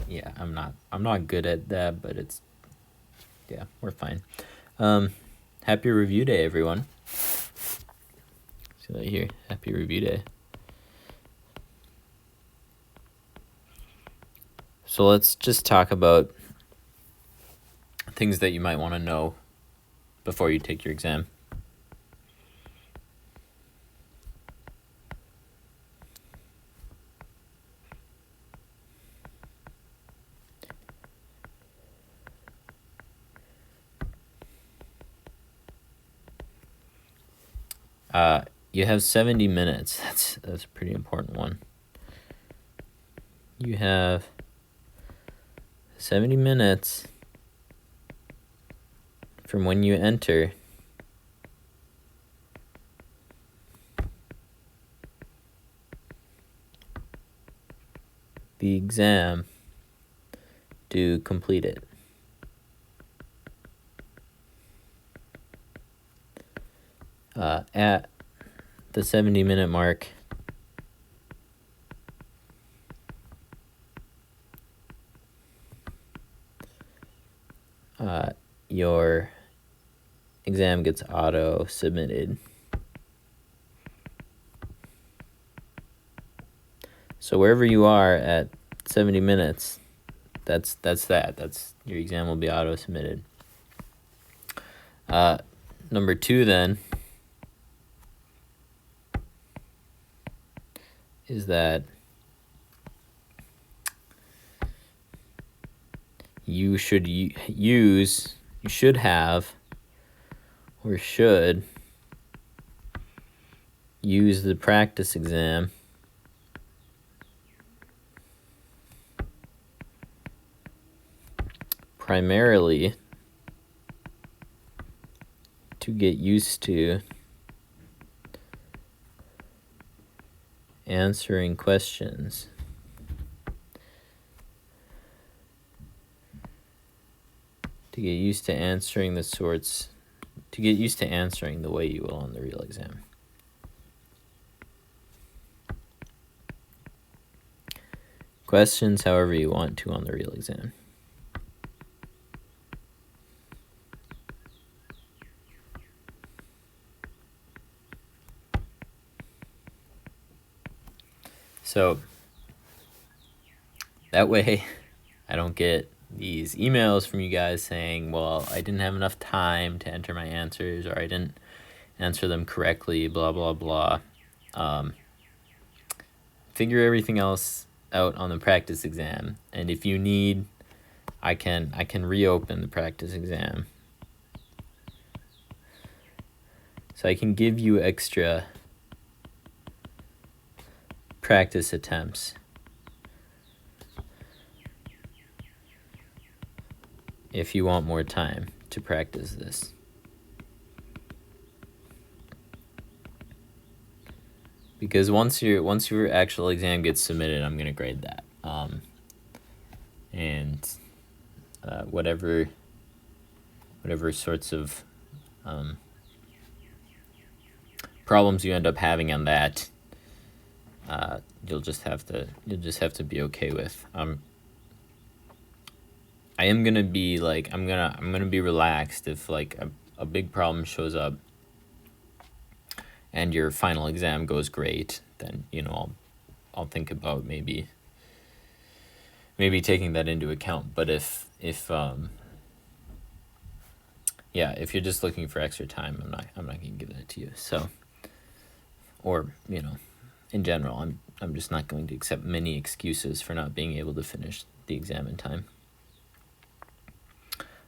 Yeah, I'm not good at that, but yeah, we're fine. Happy review day, everyone. See that here, happy review day. So let's just talk about things that you might want to know before you take your exam. You have 70 minutes. That's a pretty important one. You have 70 minutes from when you enter the exam to complete it. At the 70-minute mark, your exam gets auto-submitted. So wherever you are at 70 minutes, that's your exam will be auto-submitted. Number 2 then is that you should use the practice exam primarily to get used to answering questions. To get used to answering the way you will on the real exam. Questions however you want to on the real exam. So that way I don't get these emails from you guys saying, well, I didn't have enough time to enter my answers, or I didn't answer them correctly, blah, blah, blah. Figure everything else out on the practice exam. And if you need, I can reopen the practice exam. So I can give you extra practice attempts if you want more time to practice this. Because once your actual exam gets submitted, I'm gonna grade that. Whatever sorts of problems you end up having on that, you'll just have to be okay with. I am gonna be like I'm gonna be relaxed if like a big problem shows up and your final exam goes great, then I'll think about maybe taking that into account. But if you're just looking for extra time, I'm not gonna give that to you. So, or in general, I'm just not going to accept many excuses for not being able to finish the exam in time.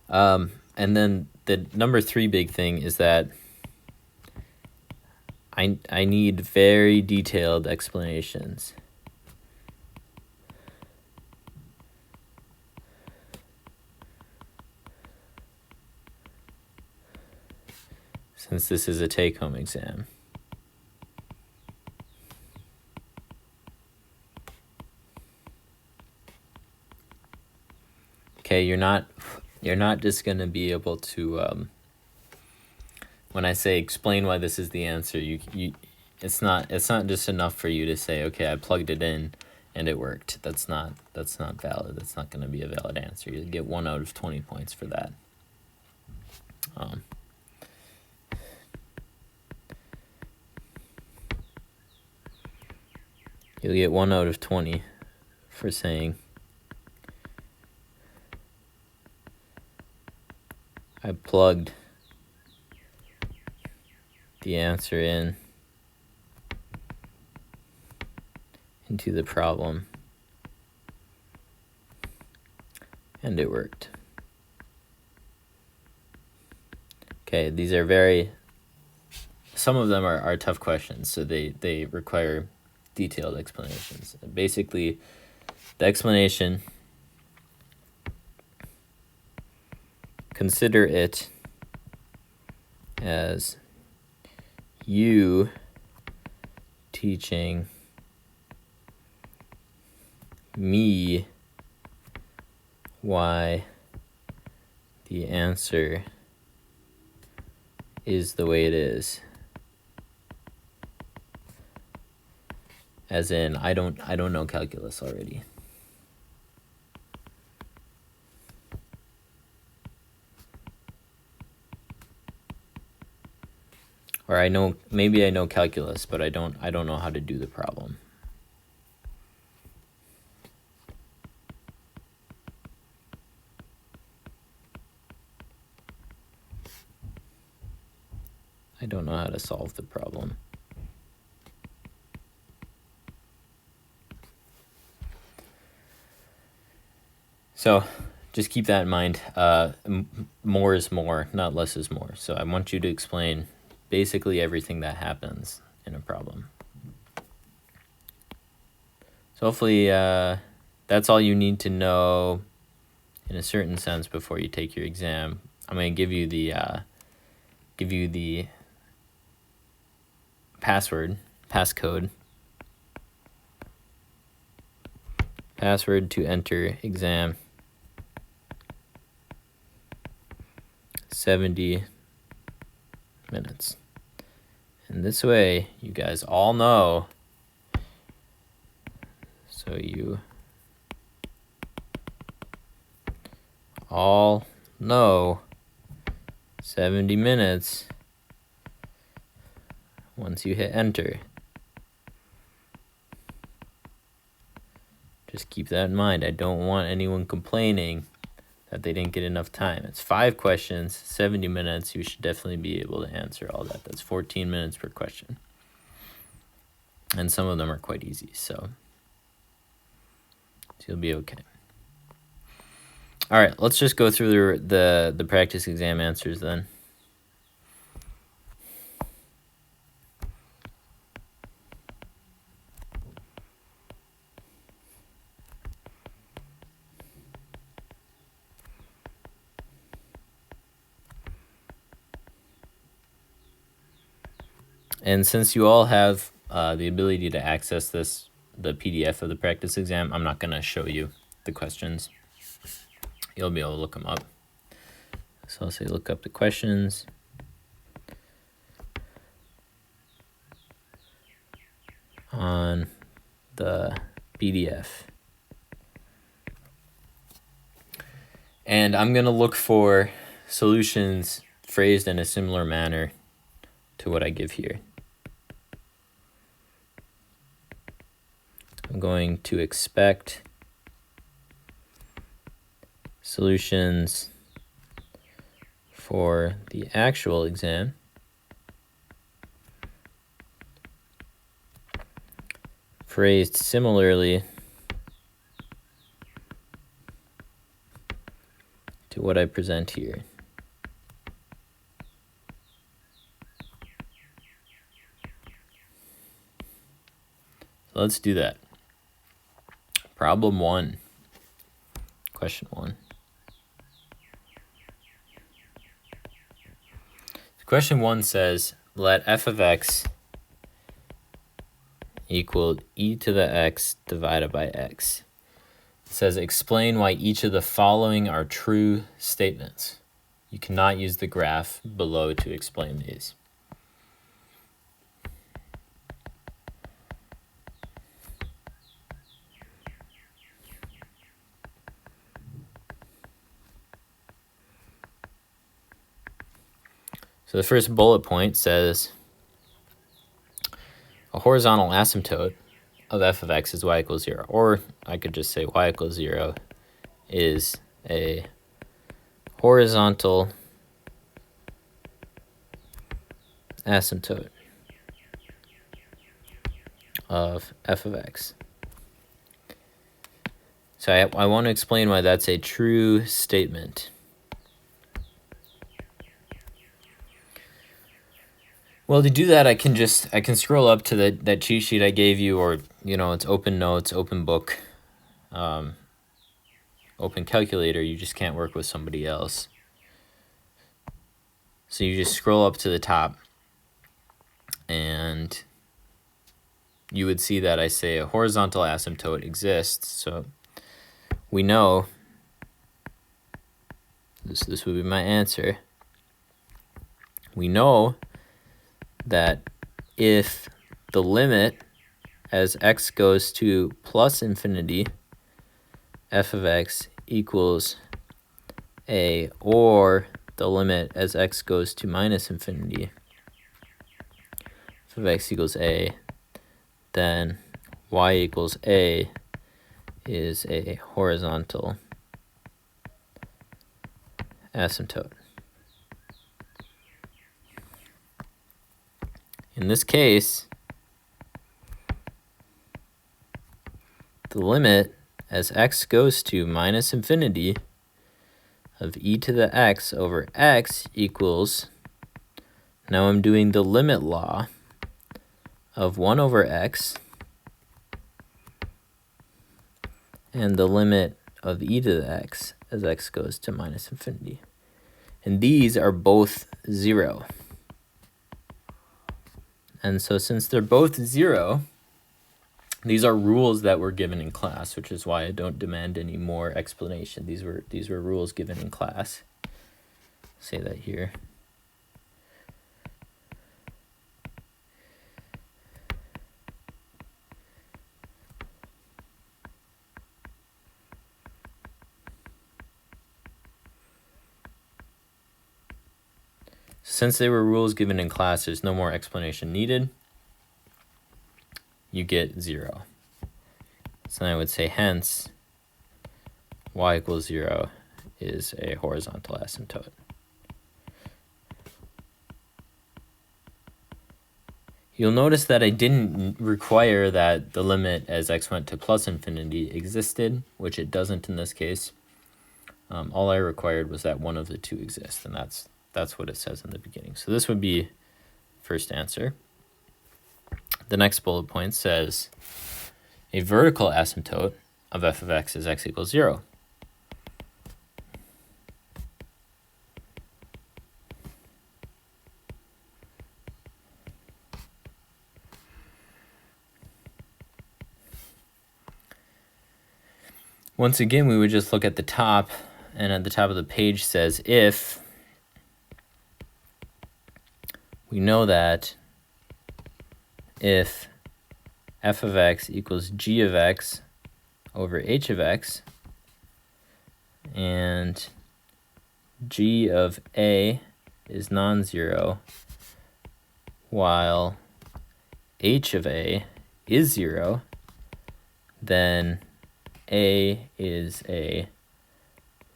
And then the number 3 big thing is that I need very detailed explanations. Since this is a take-home exam. Okay, you're not just going to be able to when I say explain why this is the answer, it's not just enough for you to say, okay, I plugged it in and it worked. That's not valid. That's not going to be a valid answer. You'll get 1 out of 20 points for that. You'll get 1 out of 20 for saying, I plugged the answer into the problem and it worked. Okay, these are some of them are tough questions, so they require detailed explanations. Basically, the explanation, consider it as you teaching me why the answer is the way it is. As in, I don't know calculus already. Or maybe I know calculus, but I don't know how to do the problem. I don't know how to solve the problem. So just keep that in mind. More is more, not less is more. So I want you to explain basically everything that happens in a problem. So hopefully that's all you need to know in a certain sense before you take your exam. I'm going to give you the passcode to enter exam. 70 minutes. And this way, you guys all know. So you all know 70 minutes once you hit enter. Just keep that in mind. I don't want anyone complaining that they didn't get enough time. It's 5 questions, 70 minutes. You should definitely be able to answer all that. That's 14 minutes per question. And some of them are quite easy, so you'll be okay. All right, let's just go through the practice exam answers then. And since you all have the ability to access the PDF of the practice exam, I'm not going to show you the questions. You'll be able to look them up. So I'll say look up the questions. On the PDF. And I'm going to look for solutions phrased in a similar manner to what I give here. I'm going to expect solutions for the actual exam phrased similarly to what I present here. So let's do that. Problem 1. Question 1. Question 1 says, let f of x equal e to the x divided by x. It says, explain why each of the following are true statements. You cannot use the graph below to explain these. So the first bullet point says a horizontal asymptote of f of x is y equals 0. Or I could just say y equals 0 is a horizontal asymptote of f of x. So I want to explain why that's a true statement. Well, to do that, I can scroll up to that cheat sheet I gave you, or it's open notes, open book, open calculator. You just can't work with somebody else. So you just scroll up to the top, and you would see that I say a horizontal asymptote exists. So we know this would be my answer. We know that if the limit as x goes to plus infinity, f of x equals a, or the limit as x goes to minus infinity, f of x equals a, then y equals a is a horizontal asymptote. In this case, the limit as x goes to minus infinity of e to the x over x equals, now I'm doing the limit law of 1 over x and the limit of e to the x as x goes to minus infinity. And these are both 0. And so since they're both 0, these are rules that were given in class, which is why I don't demand any more explanation. These were rules given in class. Say that here. Since they were rules given in class, there's no more explanation needed. You get 0. So then I would say, hence, y equals 0 is a horizontal asymptote. You'll notice that I didn't require that the limit as x went to plus infinity existed, which it doesn't in this case. All I required was that one of the two exists, and that's what it says in the beginning. So this would be first answer. The next bullet point says a vertical asymptote of f of x is x equals 0. Once again, we would just look at the top, and at the top of the page says if we know that if f of x equals g of x over h of x, and g of a is non-zero, while h of a is 0, then a is a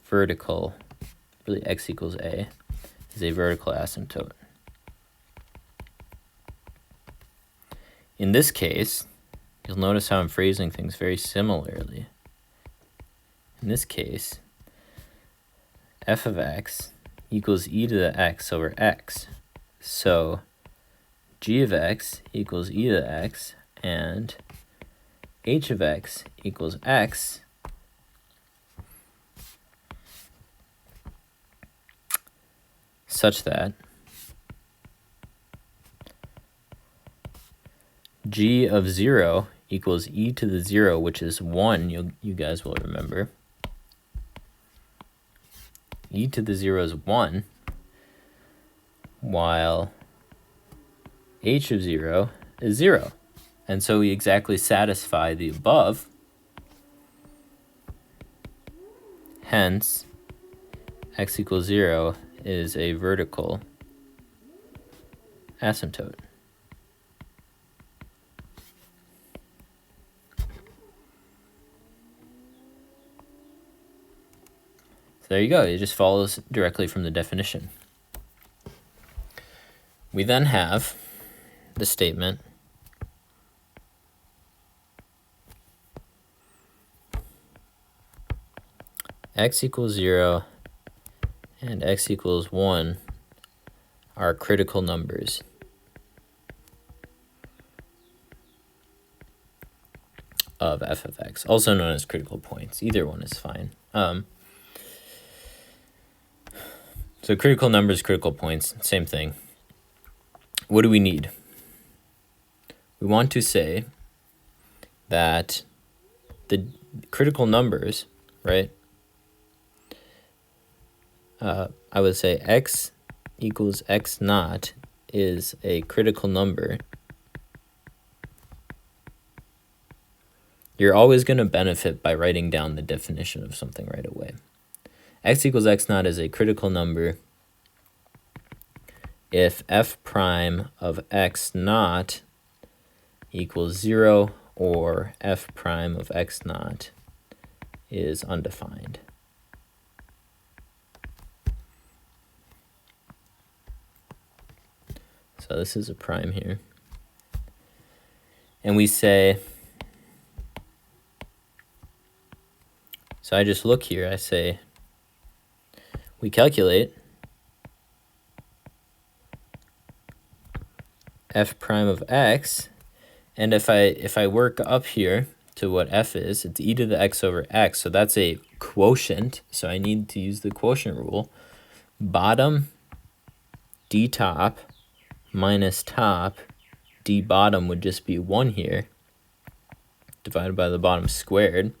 vertical, really x equals a, is a vertical asymptote. In this case, you'll notice how I'm phrasing things very similarly. In this case, f of x equals e to the x over x. So g of x equals e to the x, and h of x equals x, such that g of 0 equals e to the 0, which is 1, you guys will remember. E to the 0 is 1, while h of 0 is 0. And so we exactly satisfy the above. Hence, x equals 0 is a vertical asymptote. So there you go. It just follows directly from the definition. We then have the statement x equals 0 and x equals 1 are critical numbers of f of x, also known as critical points. Either one is fine. So critical numbers, critical points, same thing. What do we need? We want to say that the critical numbers, right? I would say x equals x naught is a critical number. You're always going to benefit by writing down the definition of something right away. X equals x naught is a critical number if f prime of x naught equals 0 or f prime of x naught is undefined. So this is a prime here. And we say, so I just look here, I say, we calculate f prime of x, and if I work up here to what f is, it's e to the x over x, so that's a quotient, so I need to use the quotient rule. Bottom d top minus top d bottom would just be 1 here, divided by the bottom squared.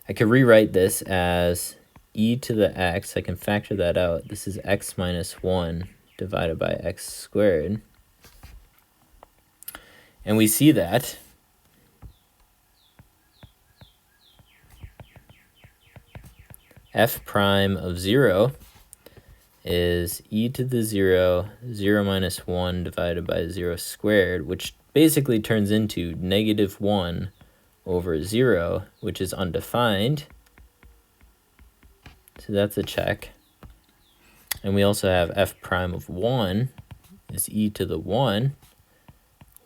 I could rewrite this as e to the x. I can factor that out. This is x minus 1 divided by x squared. And we see that f prime of 0 is e to the 0, 0 minus 1 divided by 0 squared, which basically turns into negative 1 over 0, which is undefined. So that's a check. And we also have f prime of 1 is e to the 1,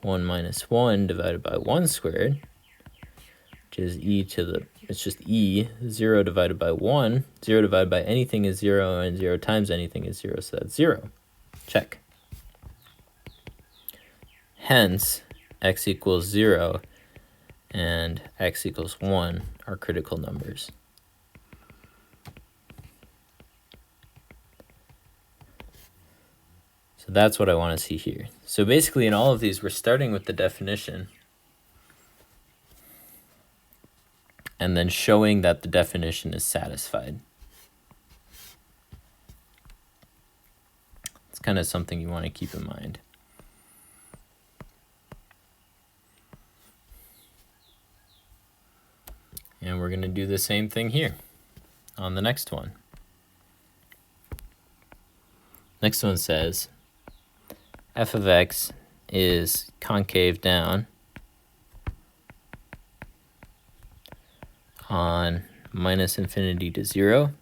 1 minus 1 divided by 1 squared, which is e to the, it's just e, 0 divided by 1. 0 divided by anything is 0, and 0 times anything is 0, so that's 0. Check. Hence, x equals 0 and x equals 1 are critical numbers. So that's what I want to see here. So basically in all of these, we're starting with the definition and then showing that the definition is satisfied. It's kind of something you want to keep in mind. And we're going to do the same thing here on the next one. Next one says f of x is concave down on minus infinity to 0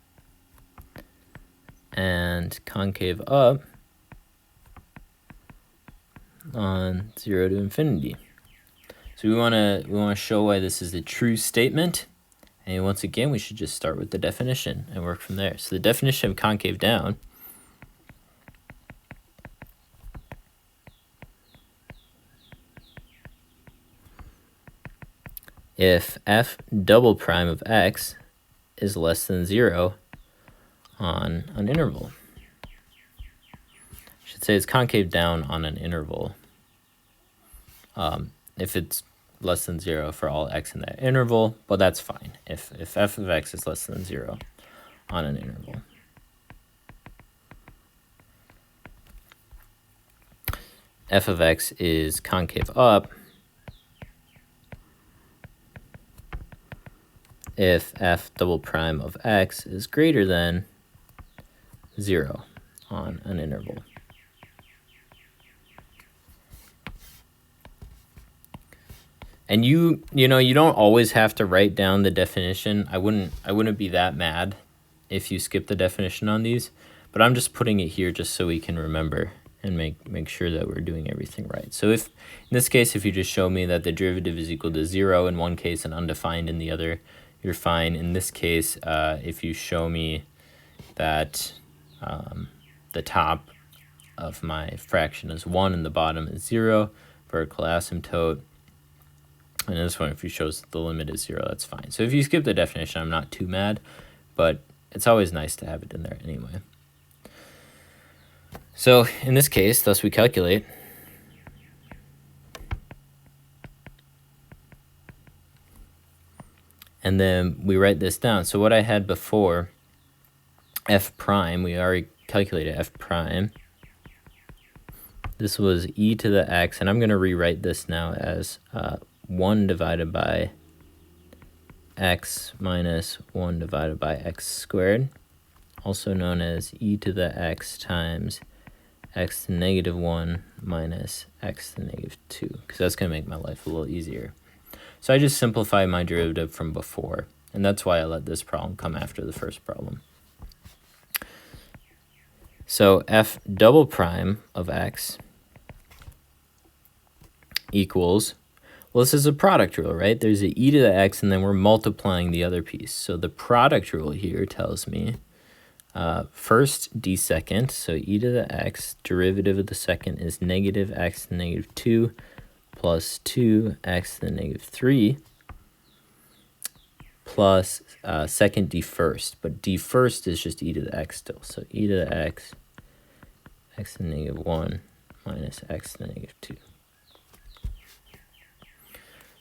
and concave up on 0 to infinity. So we want to show why this is a true statement. And once again, we should just start with the definition and work from there. So the definition of concave down if f double prime of x is less than 0 on an interval. I should say it's concave down on an interval. If it's less than 0 for all x in that interval, but that's fine if f of x is less than 0 on an interval. F of x is concave up if f double prime of x is greater than 0 on an interval. And you know, you don't always have to write down the definition. I wouldn't be that mad if you skip the definition on these, but I'm just putting it here just so we can remember and make sure that we're doing everything right. So if, in this case, if you just show me that the derivative is equal to 0 in one case and undefined in the other, you're fine. In this case, if you show me that the top of my fraction is 1 and the bottom is 0, vertical asymptote, and this one, if you show us the limit is 0, that's fine. So if you skip the definition, I'm not too mad, but it's always nice to have it in there anyway. So in this case, thus we calculate and then we write this down. So what I had before, f prime, we already calculated f prime. This was e to the x, and I'm going to rewrite this now as 1 divided by x minus 1 divided by x squared, also known as e to the x times x to negative 1 minus x to negative 2, because that's going to make my life a little easier. So I just simplify my derivative from before, and that's why I let this problem come after the first problem. So f double prime of x equals, well, this is a product rule, right? There's a e to the x, and then we're multiplying the other piece. So the product rule here tells me first d second, so e to the x, derivative of the second is negative x to the negative 2 plus 2x to the negative 3 plus second d first. But d first is just e to the x still. So e to the x, x to the negative 1 minus x to the negative 2.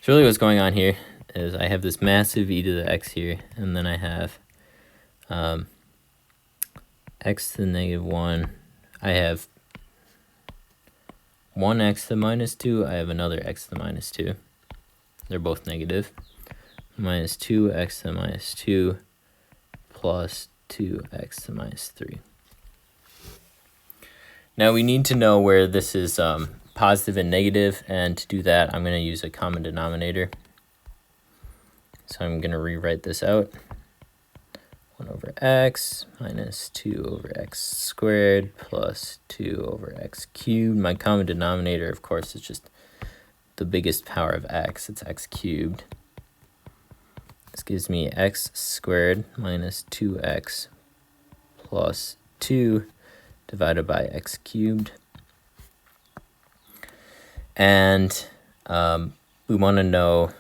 So really what's going on here is I have this massive e to the x here, and then I have x to the negative 1. I have 1x to the minus 2. I have another x to the minus 2. They're both negative. Minus 2x to the minus 2 plus 2x to the minus 3. Now we need to know where this is positive and negative, and to do that I'm going to use a common denominator. So I'm going to rewrite this out. 1 over x minus 2 over x squared plus 2 over x cubed. My common denominator, of course, is just the biggest power of x. It's x cubed. This gives me x squared minus 2x plus 2 divided by x cubed. And we want to know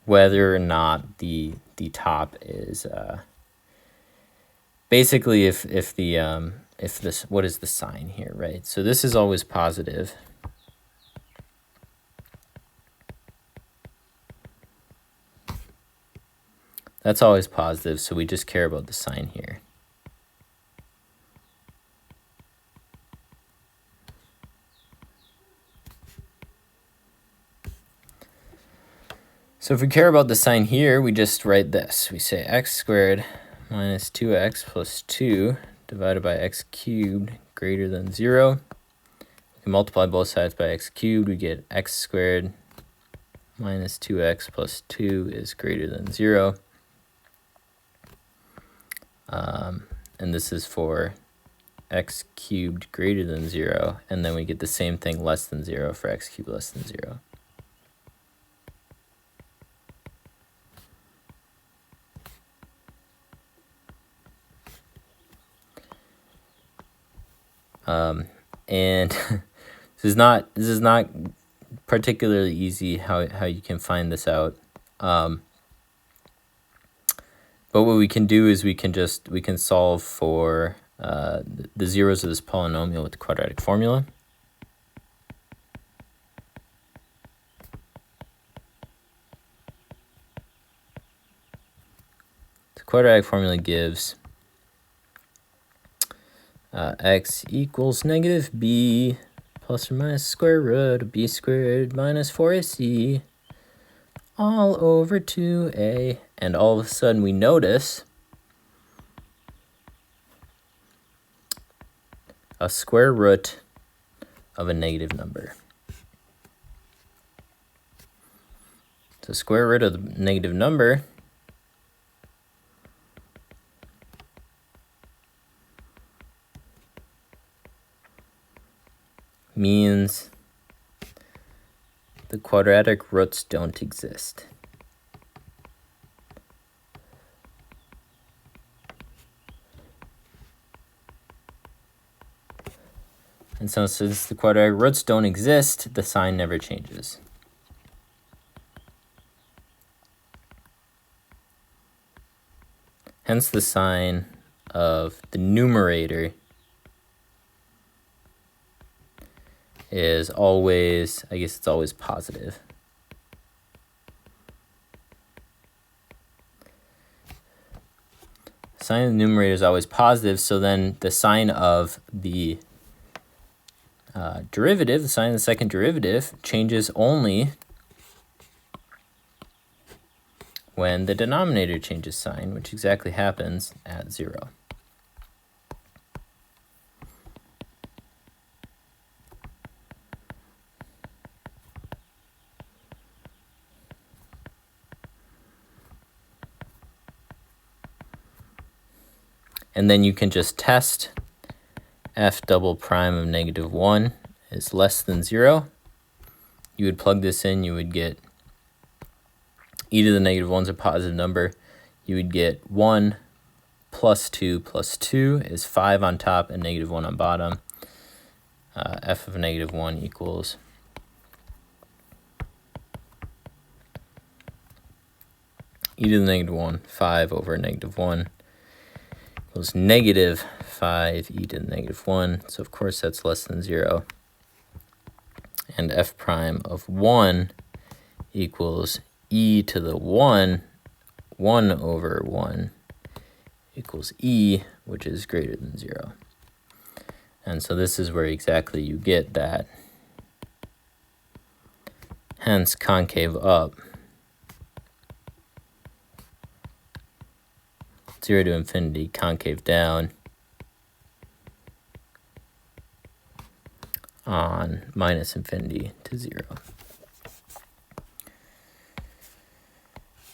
whether or not the top is basically if this, what is the sign here, right? So this is always positive. That's always positive, so we just care about the sign here. So if we care about the sign here, we just write this. We say x squared minus 2x plus 2 divided by x cubed greater than 0. We can multiply both sides by x cubed. We get x squared minus 2x plus 2 is greater than 0. And this is for x cubed greater than 0. And then we get the same thing less than 0 for x cubed less than 0. And this is not particularly easy how you can find this out. But what we can do is we can solve for the zeros of this polynomial with the quadratic formula. The quadratic formula gives x equals negative b plus or minus square root of b squared minus 4ac all over 2a. And all of a sudden we notice a square root of a negative number. So square root of the negative number means the quadratic roots don't exist. And so since the quadratic roots don't exist, the sign never changes. Hence the sign of the numerator is always, I guess it's always positive. The sign of the numerator is always positive, so then the sign of the derivative, the sign of the second derivative, changes only when the denominator changes sign, which exactly happens at 0. And then you can just test f double prime of negative 1 is less than 0. You would plug this in, you would get e to the negative 1 is a positive number. You would get 1 plus 2 is 5 on top and negative 1 on bottom. F of negative 1 equals e to the negative 1, 5 over negative 1 equals negative 5 e to the negative 1. So of course that's less than 0. And f prime of 1 equals e to the 1 over 1 equals e, which is greater than 0. And so this is where exactly you get that. Hence concave up. 0 to infinity, concave down on minus infinity to 0.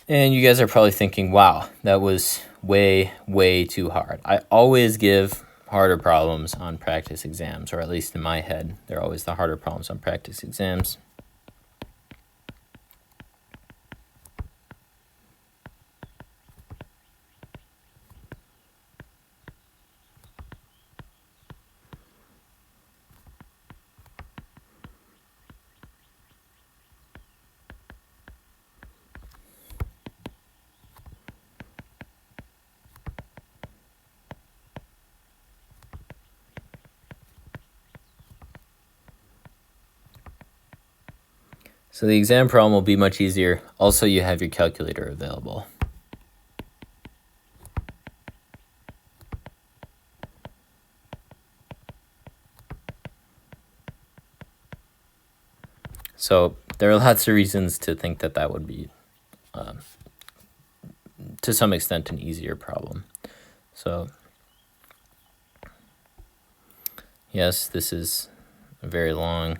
And you guys are probably thinking, wow, that was way, way too hard. I always give harder problems on practice exams, or at least in my head, they're always the harder problems on practice exams. So the exam problem will be much easier. Also, you have your calculator available. So there are lots of reasons to think that that would be, to some extent, an easier problem. So yes, this is a very long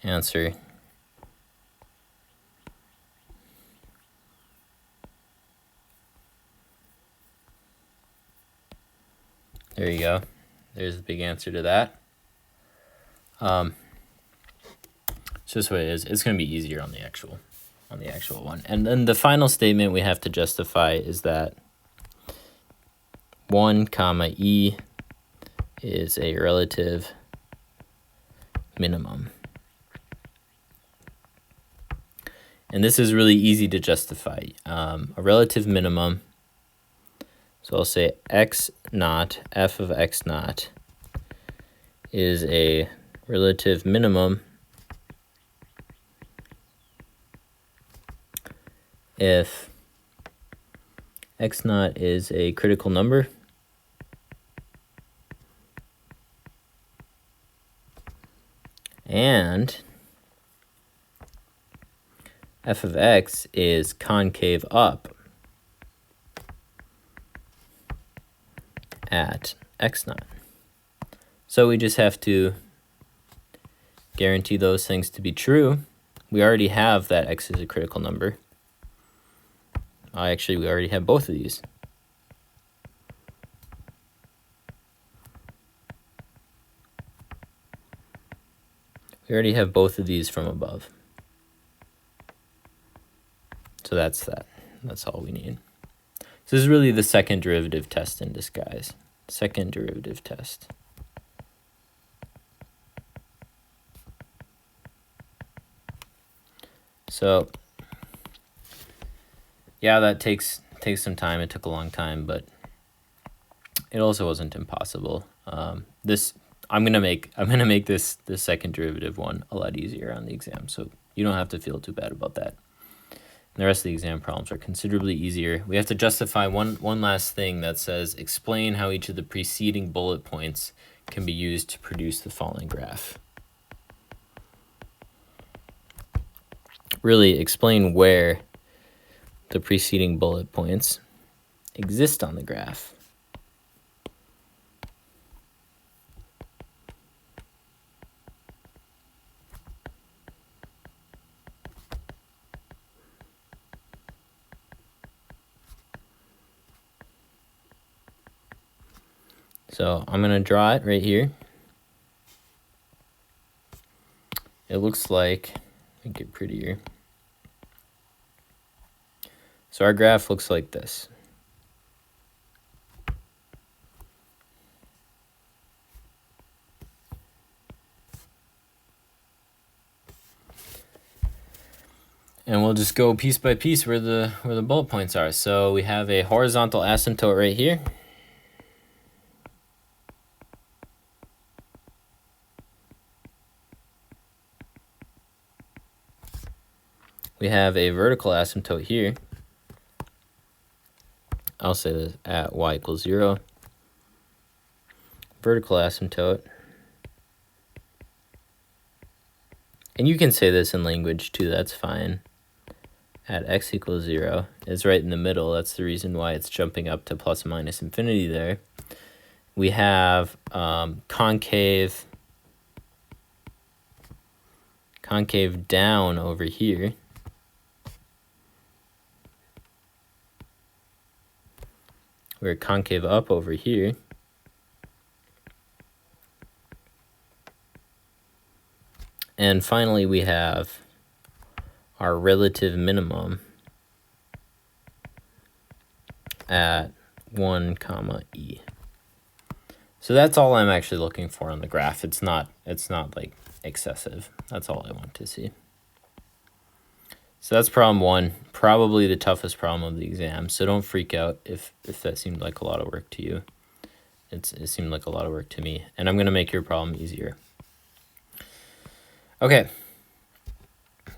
answer. There you go. There's the big answer to that. It's just what it is. It's going to be easier on the actual one. And then the final statement we have to justify is that 1 comma e is a relative minimum. And this is really easy to justify. A relative minimum. So I'll say x naught, f of x naught, is a relative minimum if x naught is a critical number and f of x is concave up at x naught. So we just have to guarantee those things to be true we already have that x is a critical number. Actually, we already have both of these. We already have both of these from above. So that's that. That's all we need. So this is really the second derivative test in disguise. Second derivative test. So yeah, that takes some time. It took a long time, but it also wasn't impossible. I'm gonna make this second derivative one a lot easier on the exam, so you don't have to feel too bad about that. And the rest of the exam problems are considerably easier. We have to justify one last thing that says explain how each of the preceding bullet points can be used to produce the following graph. Really explain where the preceding bullet points exist on the graph. So I'm going to draw it right here. It looks like, make it prettier. So our graph looks like this. And we'll just go piece by piece where the bullet points are. So we have a horizontal asymptote right here. We have a vertical asymptote here. I'll say this at y equals 0. Vertical asymptote. And you can say this in language too, that's fine. At x equals 0. It's right in the middle. That's the reason why it's jumping up to plus minus infinity there. We have concave down over here. We're concave up over here. And finally, we have our relative minimum at 1, e. So that's all I'm actually looking for on the graph. It's not like excessive. That's all I want to see. So that's problem 1, probably the toughest problem of the exam. So don't freak out if that seemed like a lot of work to you. It seemed like a lot of work to me. And I'm going to make your problem easier. Okay.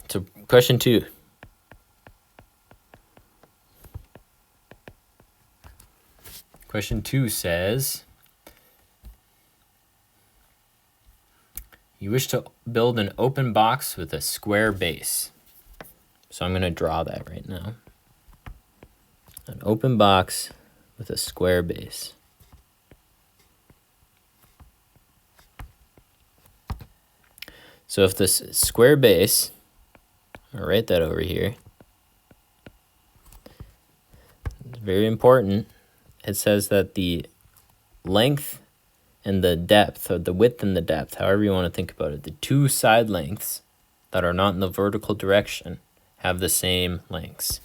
So question 2. Question 2 says, you wish to build an open box with a square base. So I'm going to draw that right now. An open box with a square base. So if this square base, I'll write that over here. It's very important. It says that the length and the depth, or the width and the depth, however you want to think about it, the two side lengths that are not in the vertical direction have the same lengths.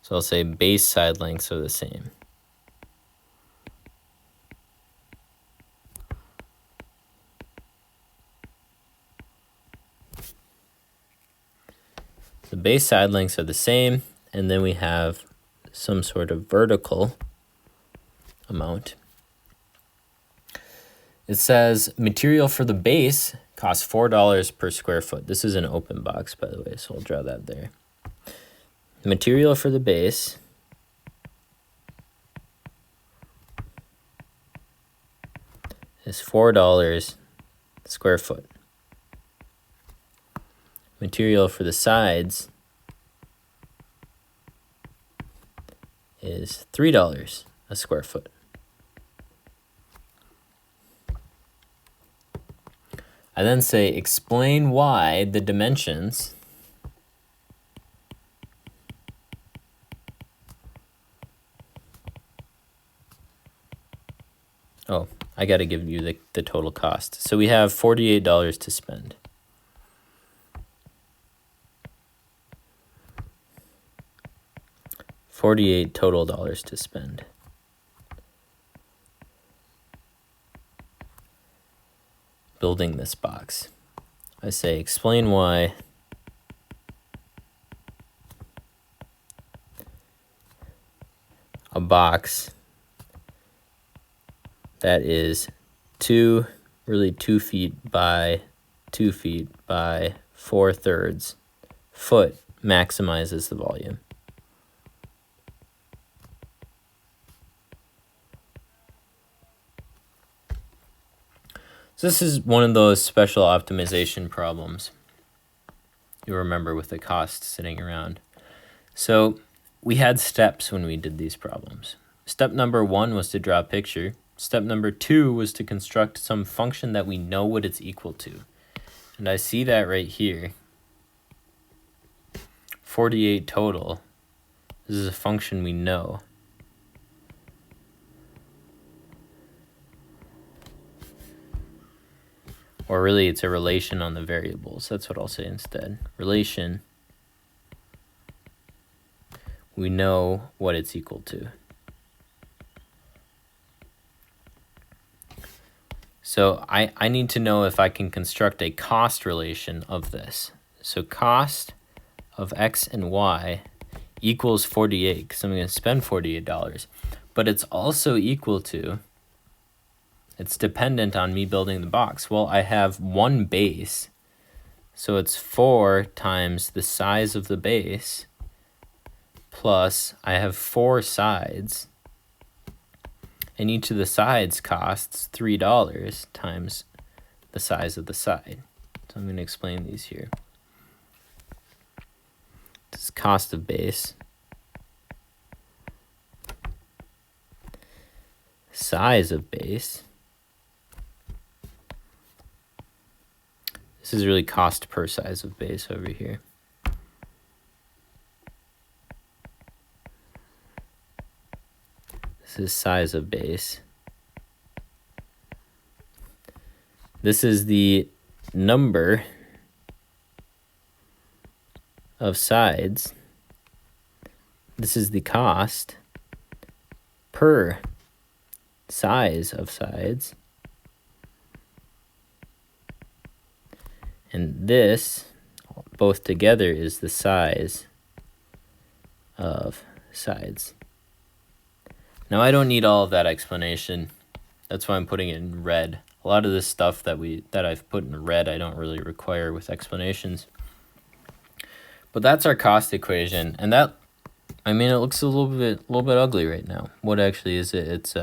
So I'll say base side lengths are the same. The base side lengths are the same, and then we have some sort of vertical amount. It says material for the base costs $4 per square foot. This is an open box, by the way, so I'll draw that there. Material for the base is $4 square foot. Material for the sides is $3 a square foot. I then say explain why the dimensions I got to give you the total cost. So we have $48 to spend. $48 total to spend. Building this box. I say explain why a box that is 2 feet by 2 feet by 4/3 foot maximizes the volume. So this is one of those special optimization problems you remember with the cost sitting around. So we had steps when we did these problems. Step number 1 was to draw a picture. Step number 2 was to construct some function that we know what it's equal to. And I see that right here. 48 total. This is a function we know. Or really, it's a relation on the variables. That's what I'll say instead. Relation. We know what it's equal to. So I need to know if I can construct a cost relation of this. So cost of x and y equals 48, because I'm going to spend $48. But it's also equal to, it's dependent on me building the box. Well, I have one base, so it's 4 times the size of the base, plus I have 4 sides, and each of the sides costs $3 times the size of the side. So I'm going to explain these here. This is cost of base, size of base. This is really cost per size of base over here. This is size of base. This is the number of sides. This is the cost per size of sides. And this, both together, is the size of sides. Now, I don't need all of that explanation. That's why I'm putting it in red. A lot of this stuff that I've put in red, I don't really require with explanations. But that's our cost equation, and that, I mean, it looks a little bit ugly right now. What actually is it? It's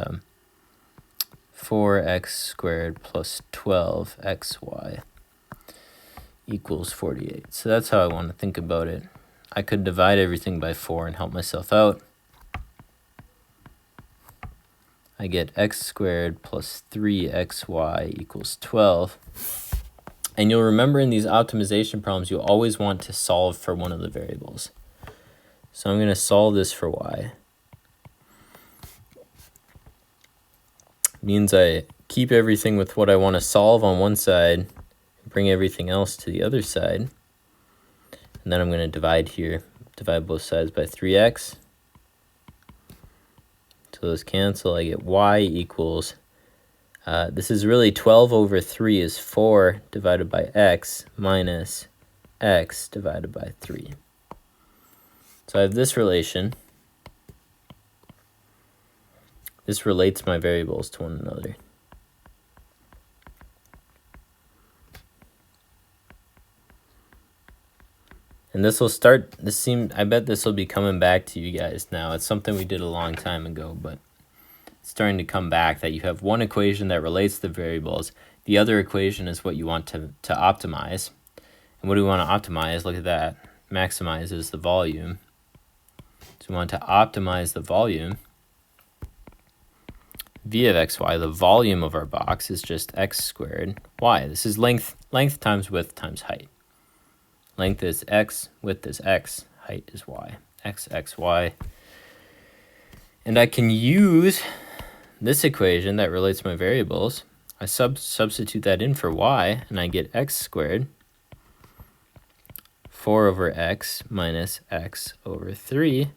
4x squared plus 12xy equals 48. So that's how I want to think about it. I could divide everything by 4 and help myself out. I get x squared plus 3xy equals 12. And you'll remember in these optimization problems, you always want to solve for one of the variables. So I'm going to solve this for y. Means I keep everything with what I want to solve on one side, bring everything else to the other side. And then I'm going to divide here, divide both sides by 3x. So those cancel. I get y equals, this is really 12 over 3 is 4 divided by x minus x divided by 3. So I have this relation. This relates my variables to one another. And this will start, I bet this will be coming back to you guys now. It's something we did a long time ago, but it's starting to come back that you have one equation that relates the variables. The other equation is what you want to optimize. And what do we want to optimize? Look at that. Maximizes the volume. So we want to optimize the volume. V of xy, the volume of our box, is just x squared y. This is length length times width times height. Length is x, width is x, height is y. X, x, y. And I can use this equation that relates my variables. I substitute that in for y, and I get x squared, 4 over x minus x over 3.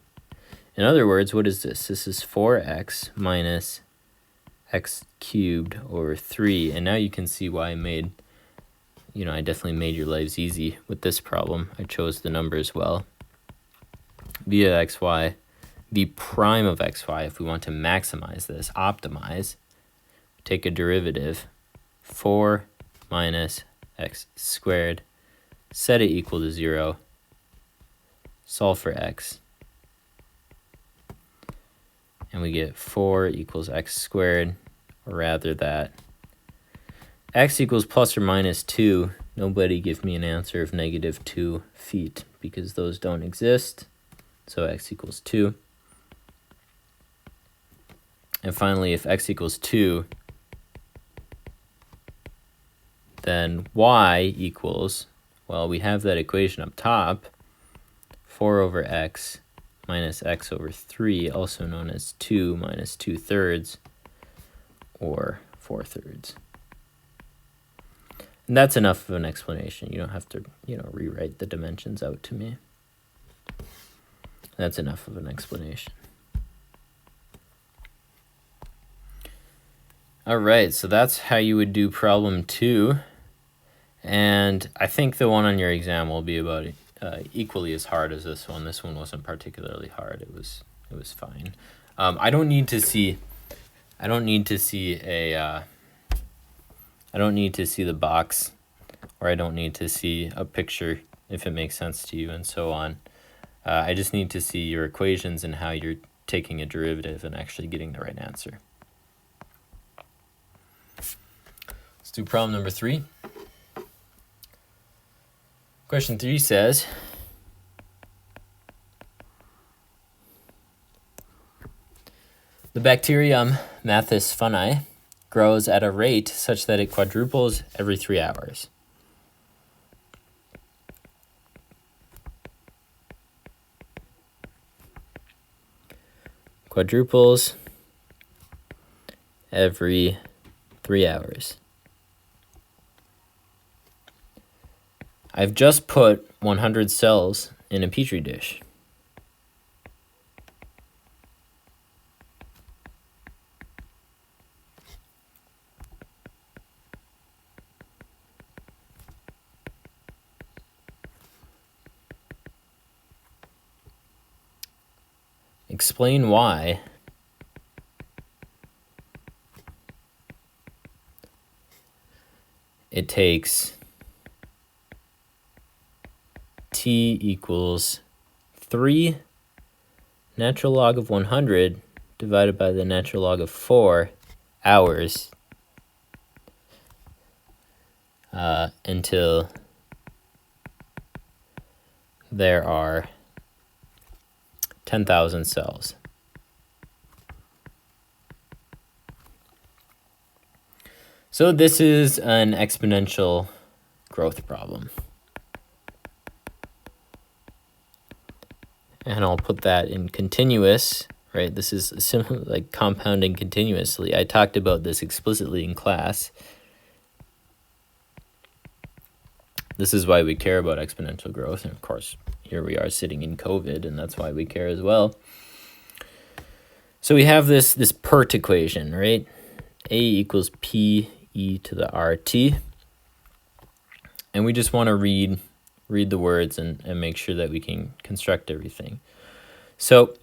In other words, what is this? This is 4x minus x cubed over 3. And now you can see why I definitely made your lives easy with this problem. I chose the numbers well. V of xy, v prime of xy, if we want to maximize this, optimize, take a derivative, 4 minus x squared, set it equal to 0, solve for x, and we get 4 equals x squared, or rather that x equals plus or minus 2. Nobody give me an answer of negative 2 feet, because those don't exist. So x equals 2. And finally, if x equals 2, then y equals, well, we have that equation up top, 4 over x minus x over 3, also known as 2 minus 2/3, or 4/3. And that's enough of an explanation. You don't have to, rewrite the dimensions out to me. That's enough of an explanation. All right, so that's how you would do problem 2. And I think the one on your exam will be about equally as hard as this one. This one wasn't particularly hard. It was fine. I don't need to see the box, or I don't need to see a picture if it makes sense to you, and so on. I just need to see your equations and how you're taking a derivative and actually getting the right answer. Let's do problem number 3. Question 3 says, the bacterium Mathis fungi grows at a rate such that it quadruples every 3 hours. Quadruples every 3 hours. I've just put 100 cells in a petri dish. Explain why it takes t equals 3 natural log of 100 divided by the natural log of 4 hours until there are 10,000 cells. So this is an exponential growth problem. And I'll put that in continuous, right? This is similar, like compounding continuously. I talked about this explicitly in class. This is why we care about exponential growth. And of course, here we are sitting in COVID, and that's why we care as well. So we have this PERT equation, right? A equals P e to the RT. And we just want to read the words and make sure that we can construct everything. So,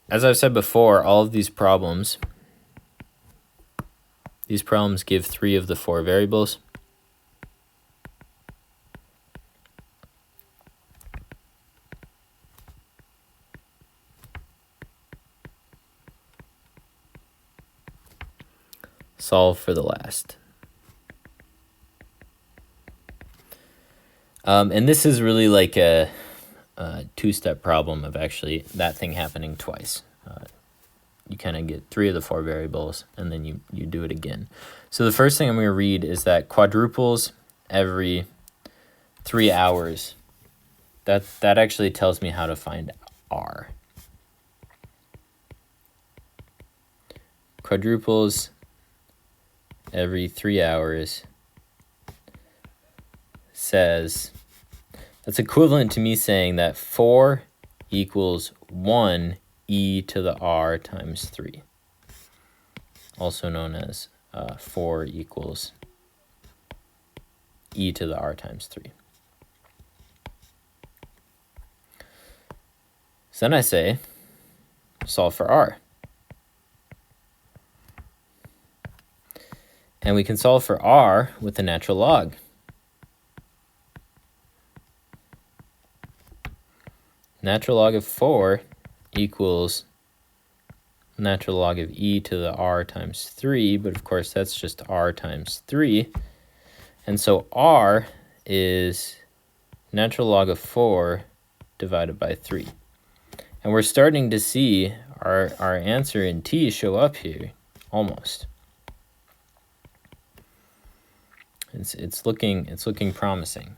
as I've said before, all of these problems give 3 of the 4 variables. Solve for the last. And this is really like a 2-step problem of actually that thing happening twice. you kind of get 3 of the 4 variables, and then you do it again. So the first thing I'm going to read is that quadruples every 3 hours. That actually tells me how to find R. Quadruples every 3 hours says, that's equivalent to me saying that 4 equals 1 e to the r times 3, also known as 4 equals e to the r times 3. So then I say, solve for r. And we can solve for r with the natural log. Natural log of 4 equals natural log of e to the r times 3, but of course that's just r times 3. And so r is natural log of 4 divided by 3. And we're starting to see our answer in t show up here, almost. It's looking promising.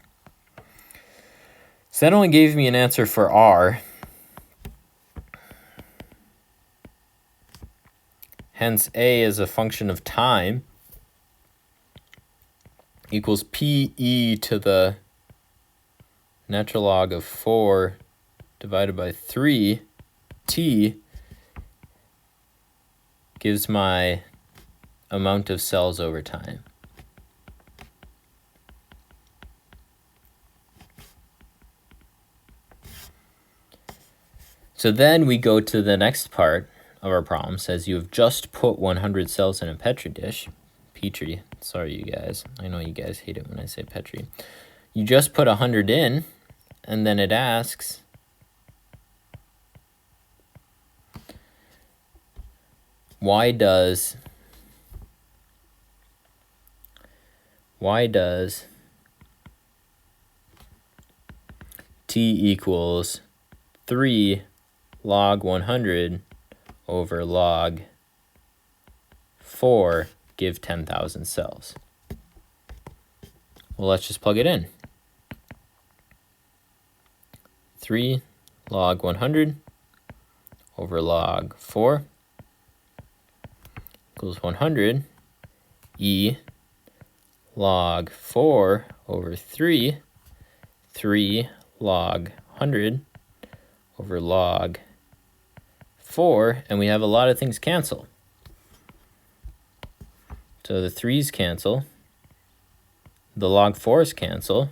So that only gave me an answer for r. Hence, a as a function of time equals pe to the natural log of 4 divided by 3. T gives my amount of cells over time. So then we go to the next part of our problem. Says you have just put 100 cells in a Petri dish. Petri, sorry you guys. I know you guys hate it when I say Petri. You just put 100 in, and then it asks, why does t equals 3 log 100 over log 4 give 10,000 cells? Well, let's just plug it in. 3 log 100 over log 4 equals 100 e log 4 over 3, 3 log 100 over log 4, and we have a lot of things cancel. So the 3's cancel, the log 4's cancel,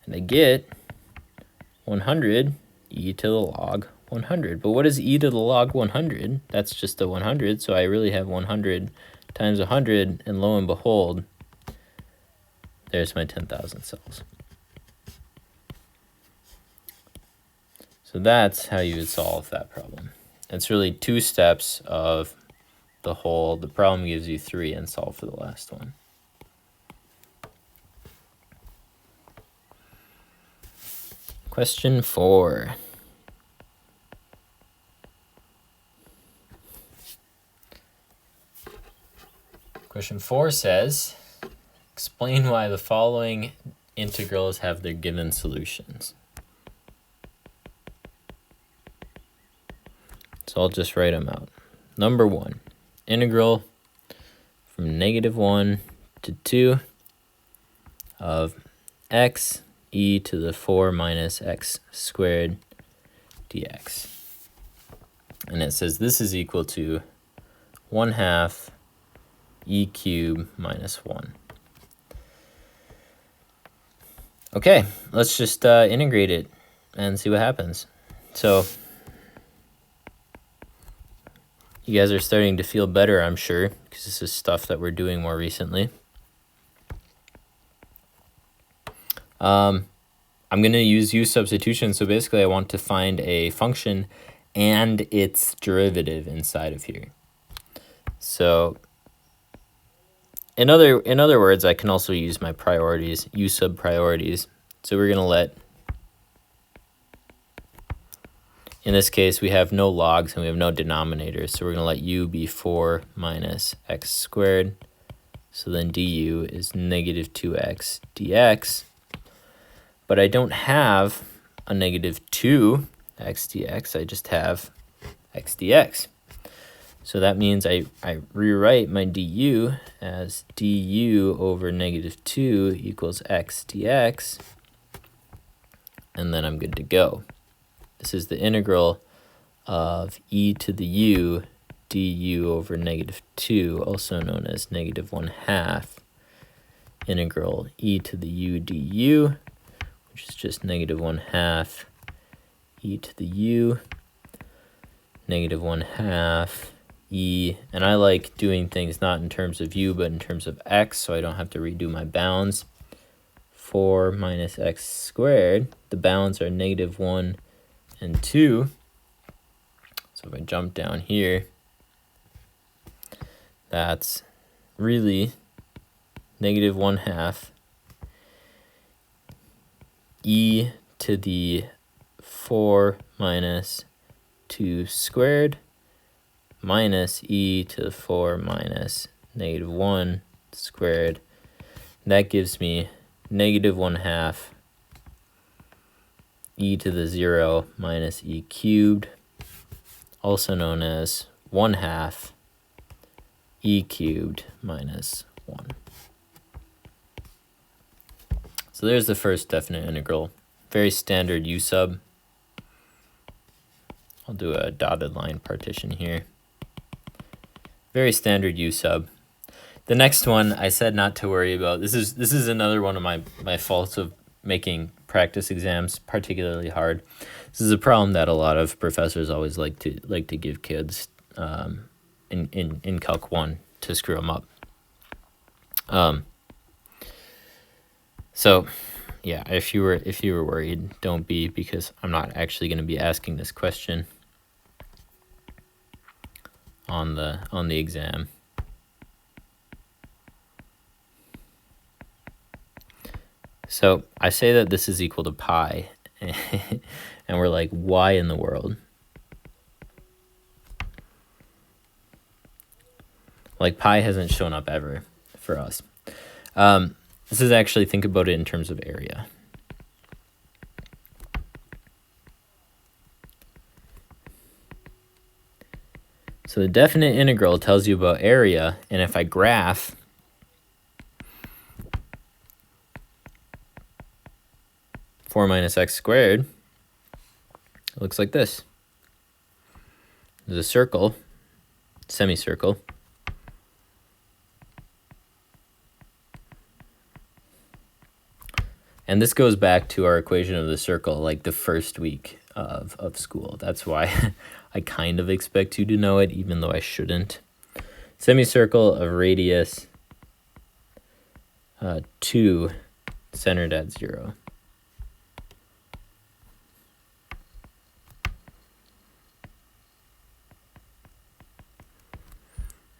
and I get 100 e to the log 100. But what is e to the log 100? That's just a 100, so I really have 100 times 100, and lo and behold, there's my 10,000 cells. So that's how you would solve that problem. It's really 2 steps of the whole. The problem gives you 3, and solve for the last one. Question 4. Question 4 says, explain why the following integrals have their given solutions. So I'll just write them out. Number 1, integral from -1 to 2 of x e to the 4 minus x squared dx. And it says this is equal to 1/2 e cubed minus 1. Okay, let's just integrate it and see what happens. So you guys are starting to feel better, I'm sure, because this is stuff that we're doing more recently. I'm going to use u substitution. So basically I want to find a function and its derivative inside of here. So in other words, I can also use my priorities, u sub priorities. So we're going to let in this case, we have no logs and we have no denominators, so we're going to let u be 4 minus x squared. So then du is negative 2x dx. But I don't have a negative 2x dx, I just have x dx. So that means I rewrite my du as du over negative 2 equals x dx, and then I'm good to go. This is the integral of e to the u du over negative 2, also known as negative 1/2, integral e to the u du, which is just negative 1/2 e to the u, negative 1/2 e, and I like doing things not in terms of u, but in terms of x, so I don't have to redo my bounds. 4 minus x squared, the bounds are negative 1 and 2. So if I jump down here, that's really negative 1/2 e to the 4 minus 2 squared minus e to the 4 minus negative 1 squared. That gives me negative 1/2 e to the 0 minus e cubed, also known as 1/2 e cubed minus 1. So there's the first definite integral. Very standard u sub. I'll do a dotted line partition here. Very standard u sub. The next one I said not to worry about. This is another one of my faults of making practice exams particularly hard. This is a problem that a lot of professors always like to give kids in Calc 1 to screw them up. So yeah, if you were worried, don't be, because I'm not actually going to be asking this question on the exam. So I say that this is equal to pi, and we're like, why in the world? Like, pi hasn't shown up ever for us. This is actually, think about it in terms of area. So the definite integral tells you about area, and if I graph four minus x squared, it looks like this. There's a circle, semicircle, and this goes back to our equation of the circle, like the first week of school. That's why I kind of expect you to know it, even though I shouldn't. Semicircle of radius 2, centered at 0.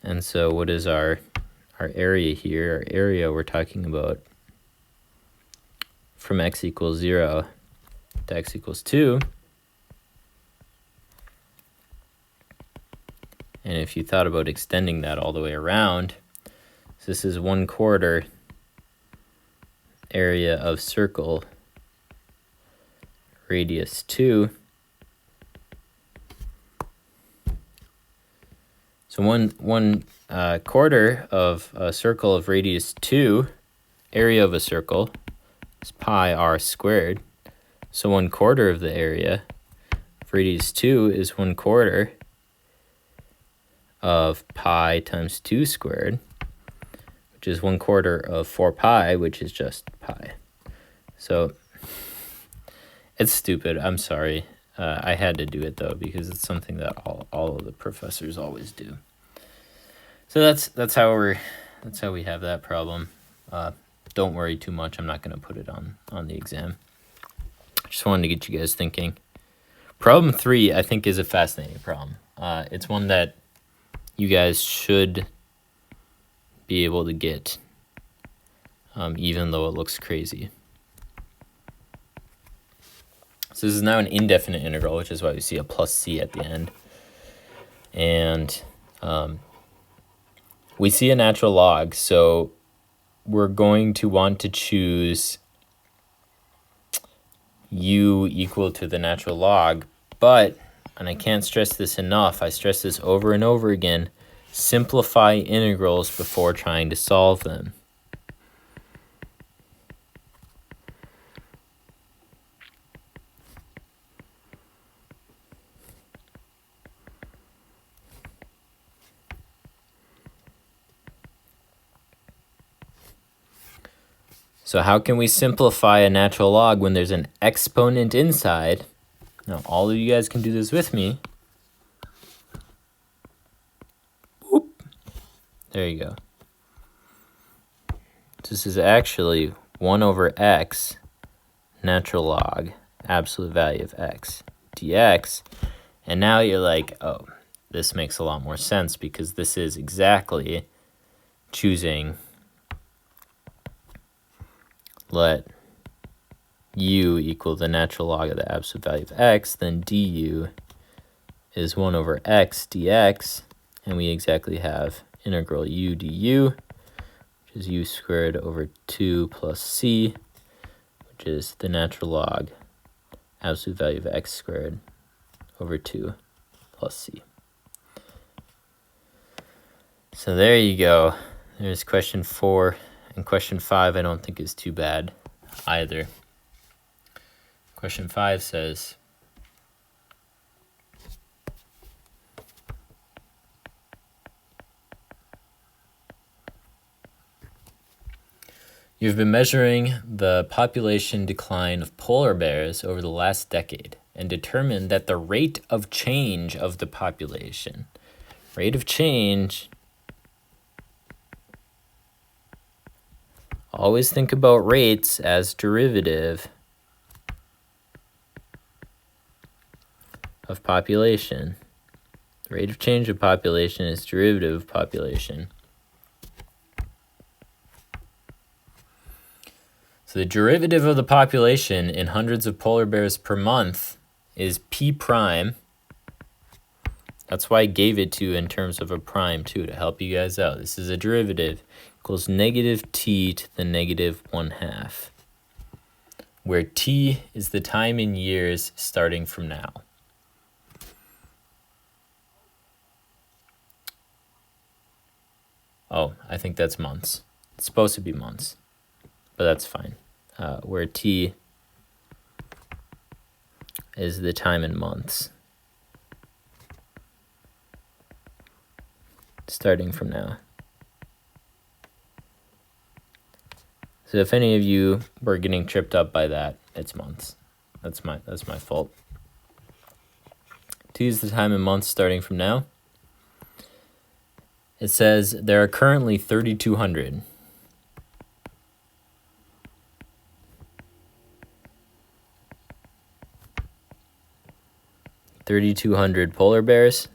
And so what is our area here? Our area, we're talking about from x equals 0 to x equals 2. And if you thought about extending that all the way around, so this is 1/4 area of circle, radius 2. So one quarter of a circle of radius 2, area of a circle, is pi r squared. So 1/4 of the area of radius 2 is 1/4 of pi times 2 squared, which is 1/4 of 4 pi, which is just pi. So it's stupid. I'm sorry. I had to do it though, because it's something that all of the professors always do. So that's how we have that problem. Don't worry too much. I'm not going to put it on the exam. Just wanted to get you guys thinking. Problem 3, I think, is a fascinating problem. It's one that you guys should be able to get, even though it looks crazy. So this is now an indefinite integral, which is why we see a plus c at the end. And we see a natural log, so we're going to want to choose u equal to the natural log, but, and I can't stress this enough, I stress this over and over again, simplify integrals before trying to solve them. So how can we simplify a natural log when there's an exponent inside? Now, all of you guys can do this with me. Whoop. There you go. This is actually 1 over x natural log absolute value of x dx. And now you're like, oh, this makes a lot more sense because this is exactly choosing let u equal the natural log of the absolute value of x, then du is 1 over x dx, and we exactly have integral u du, which is u squared over 2 plus c, which is the natural log absolute value of x squared over 2 plus c. So there you go. There's question 4. And question 5 I don't think is too bad either. Question 5 says, you've been measuring the population decline of polar bears over the last decade and determined that the rate of change of the population, rate of change, always think about rates as derivative of population. The rate of change of population is derivative of population. So the derivative of the population in hundreds of polar bears per month is p prime. That's why I gave it to you in terms of a prime too, to help you guys out. This is a derivative equals negative t to the negative 1/2, where t is the time in years starting from now. Oh, I think that's months. It's supposed to be months, but that's fine. Where t is the time in months starting from now. So if any of you were getting tripped up by that, it's months. That's my fault. To use the time in months starting from now, it says there are currently 3,200. polar bears.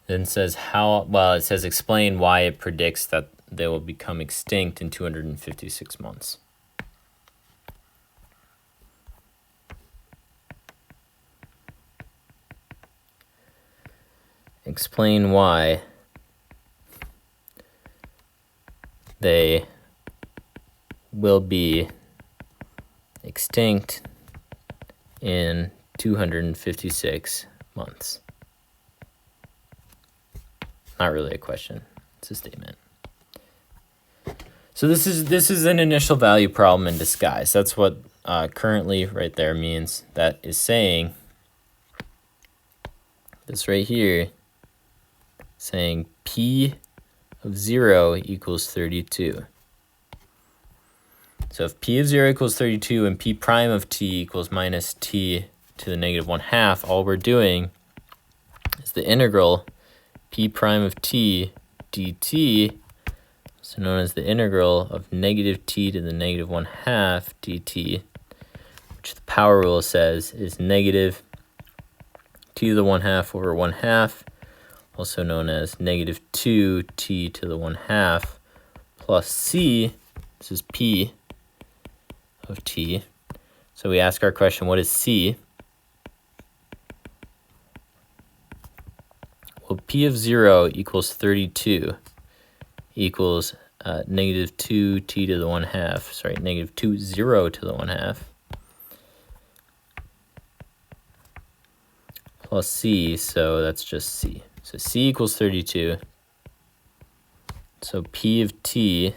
Then it says it says explain why it predicts that they will become extinct in 256 months. Explain why they will be extinct in 256 months. Not really a question, it's a statement. So this is an initial value problem in disguise. That's what currently right there means. That is saying this right here, saying p of 0 equals 32. So if p of 0 equals 32 and p prime of t equals minus t to the negative 1/2, all we're doing is the integral p prime of t dt, so known as the integral of negative t to the negative 1/2 dt, which the power rule says is negative t to the 1/2 over 1/2, also known as negative 2t to the 1/2 plus c, this is p, of t. So we ask our question, what is c? Well, p of 0 equals 32 equals negative 2t to the 1/2. Sorry, negative 2, 0 to the 1/2. Plus c, so that's just c. So c equals 32. So p of t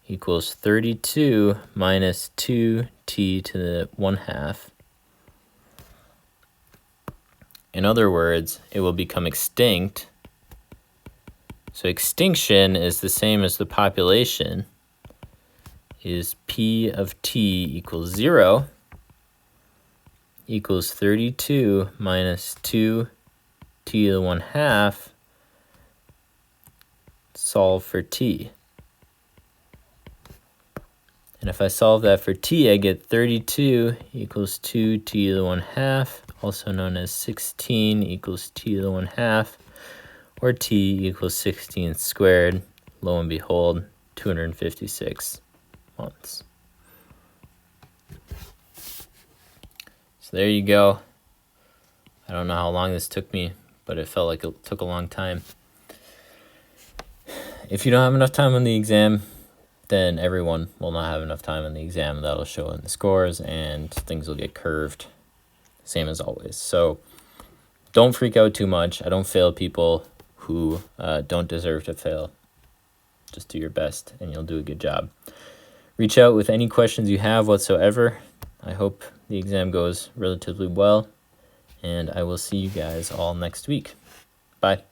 equals 32 minus 2t to the 1/2. In other words, it will become extinct. So extinction is the same as the population, is p of t equals 0 equals 32 minus 2t to the 1/2. Solve for t. And if I solve that for t, I get 32 equals 2t to the 1/2, also known as 16 equals t to the 1/2, or t equals 16 squared. Lo and behold, 256 months. So there you go. I don't know how long this took me, but it felt like it took a long time. If you don't have enough time on the exam, then everyone will not have enough time on the exam. That'll show in the scores, and things will get curved, same as always. So don't freak out too much. I don't fail people who don't deserve to fail. Just do your best, and you'll do a good job. Reach out with any questions you have whatsoever. I hope the exam goes relatively well, and I will see you guys all next week. Bye.